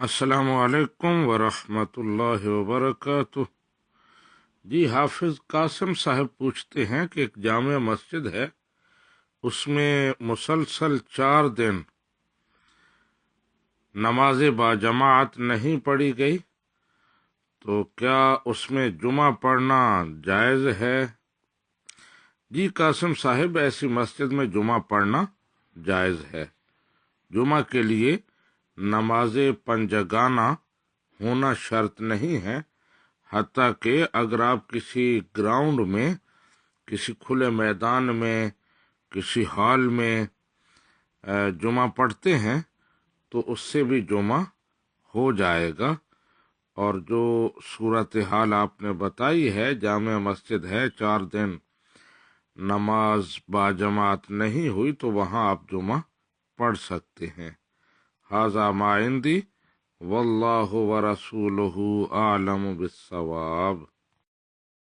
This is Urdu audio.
السلام علیکم ورحمۃ اللہ وبرکاتہ۔ جی، حافظ قاسم صاحب پوچھتے ہیں کہ ایک جامع مسجد ہے، اس میں مسلسل 4 دن نماز باجماعت نہیں پڑھی گئی، تو کیا اس میں جمعہ پڑھنا جائز ہے؟ جی قاسم صاحب، ایسی مسجد میں جمعہ پڑھنا جائز ہے۔ جمعہ کے لیے نماز پنجگانہ ہونا شرط نہیں ہے، حتیٰ کہ اگر آپ کسی گراؤنڈ میں، کسی کھلے میدان میں، کسی ہال میں جمعہ پڑھتے ہیں تو اس سے بھی جمعہ ہو جائے گا۔ اور جو صورتحال آپ نے بتائی ہے، جامع مسجد ہے، 4 دن نماز باجماعت نہیں ہوئی، تو وہاں آپ جمعہ پڑھ سکتے ہیں۔ ھذا ما عندی واللہ ورسولہ اعلم بالصواب۔